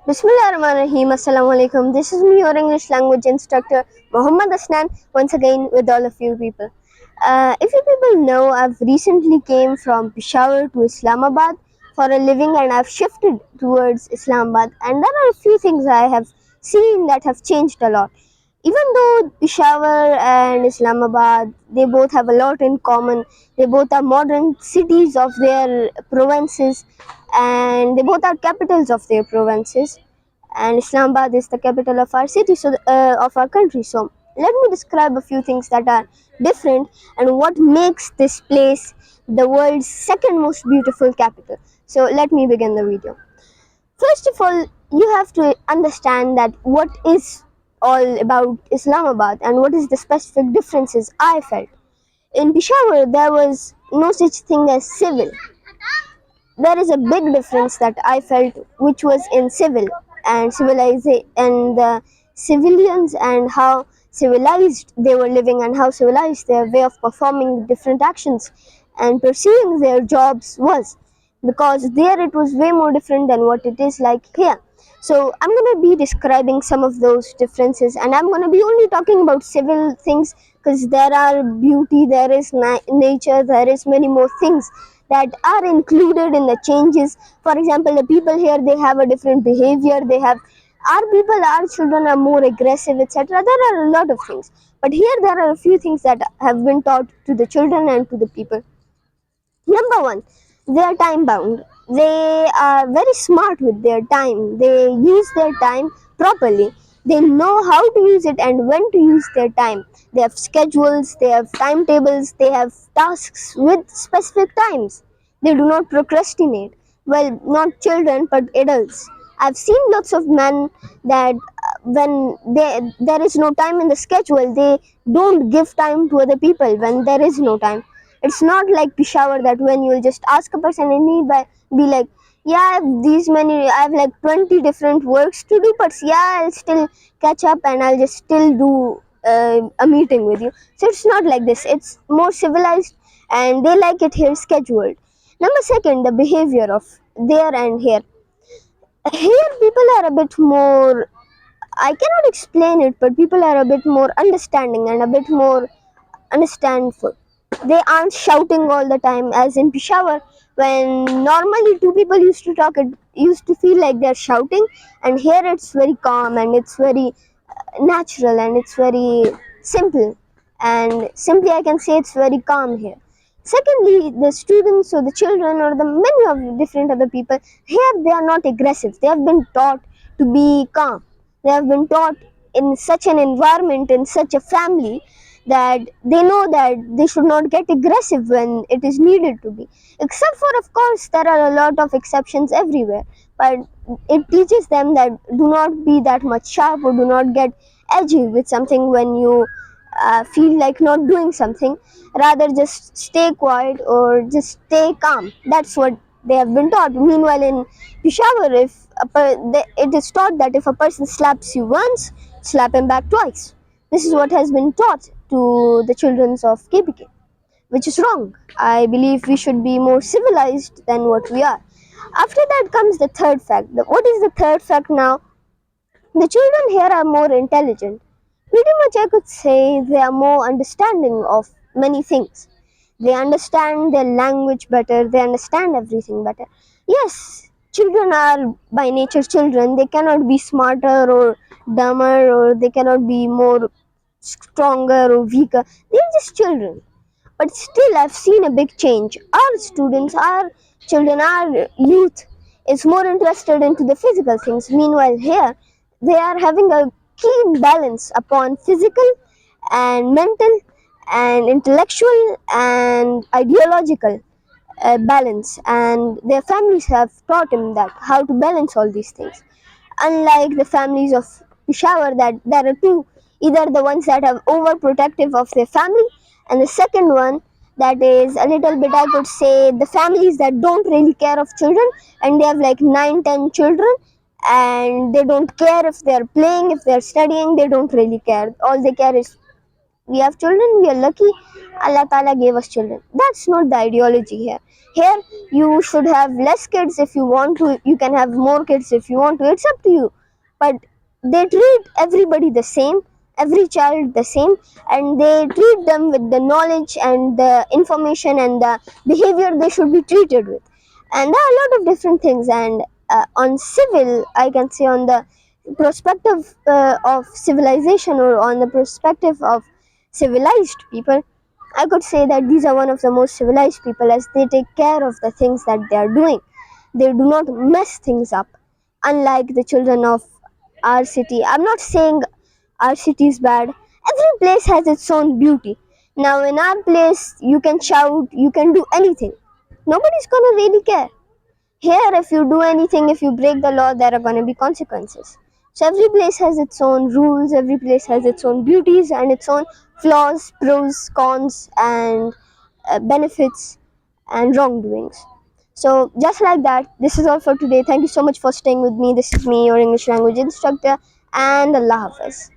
Bismillahirrahmanirrahim. Assalamu alaikum. This is me, your English language instructor, Muhammad Hasnain, once again with all of you people. If you people know, I've recently came from Peshawar to Islamabad for a living, and I've shifted towards Islamabad. And there are a few things I have seen that have changed a lot. Even though Peshawar and Islamabad, they both have a lot in common. They both are modern cities of their provinces, and they both are capitals of their provinces. And Islamabad is the capital of our city, of our country. So let me describe a few things that are different and what makes this place the world's second most beautiful capital. So let me begin the video. First of all, you have to understand that what is all about Islamabad and what is the specific differences I felt. In Peshawar, there was no such thing as civil. There is a big difference that I felt, which was in civil and civilization and the civilians and how civilized they were living and how civilized their way of performing different actions and pursuing their jobs was, because there it was way more different than what it is like here. So I'm going to be describing some of those differences, and I'm going to be only talking about civil things because there are beauty, there is nature, there is many more things that are included in the changes. For example, the people here, they have a different behavior. They have our people, our children are more aggressive, etc. There are a lot of things, but here there are a few things that have been taught to the children and to the people. Number one, they are time bound. They are very smart with their time. They use their time properly. They know how to use it and when to use their time. They have schedules, they have timetables, they have tasks with specific times. They do not procrastinate. Well, not children, but adults. I've seen lots of men that when there is no time in the schedule, they don't give time to other people when there is no time. It's not like Peshawar that when you'll just ask a person and be like, yeah, I have like 20 different works to do, but yeah, I'll still catch up and I'll just still do a meeting with you. So it's not like this. It's more civilized and they like it here scheduled. Number second, the behavior of there and here. Here people are a bit more, I cannot explain it, but people are a bit more understanding and a bit more understandful. They aren't shouting all the time as in Peshawar. When normally two people used to talk, it used to feel like they're shouting, and here it's very calm and it's very natural and it's very simple. And simply, I can say it's very calm here. Secondly, the students or the children or the many of different other people here, they are not aggressive. They have been taught to be calm. They have been taught in such an environment, in such a family, that they know that they should not get aggressive when it is needed to be. Except for, of course, there are a lot of exceptions everywhere, but it teaches them that do not be that much sharp or do not get edgy with something when you feel like not doing something. Rather, just stay quiet or just stay calm. That's what they have been taught. Meanwhile, in Peshawar, it is taught that if a person slaps you once, slap him back twice. This is what has been taught to the children of KPK, which is wrong. I believe we should be more civilized than what we are. After that comes the third fact. What is the third fact now? The children here are more intelligent. Pretty much, I could say they are more understanding of many things. They understand their language better, they understand everything better. Yes, children are by nature children. They cannot be smarter or dumber, or they cannot be more stronger or weaker. They're just children. But still, I've seen a big change. Our students, our children, our youth is more interested into the physical things. Meanwhile, here they are having a keen balance upon physical and mental and intellectual and ideological balance, and their families have taught him that how to balance all these things. Unlike the families of Peshawar, that there are two, either the ones that are overprotective of their family, and the second one that is a little bit, I could say, the families that don't really care of children, and they have like 9, 10 children, and they don't care if they're playing, if they're studying, they don't really care. All they care is We have children, we are lucky. Allah Ta'ala gave us children. That's not the ideology here. Here, you should have less kids if you want to, you can have more kids if you want to, it's up to you. But they treat everybody the same, every child the same, and they treat them with the knowledge and the information and the behavior they should be treated with. And there are a lot of different things. And on civil, I can say, on the perspective of civilization, or on the perspective of civilized people, I could say that these are one of the most civilized people, as they take care of the things that they are doing. They do not mess things up, unlike the children of our city. I'm not saying our city is bad. Every place has its own beauty. Now, in our place, you can shout, you can do anything. Nobody's gonna really care. Here, if you do anything, if you break the law, there are going to be consequences. So every place has its own rules, every place has its own beauties and its own flaws, pros, cons, and benefits and wrongdoings. So just like that, this is all for today. Thank you so much for staying with me. This is me, your English language instructor, and Allah Hafiz.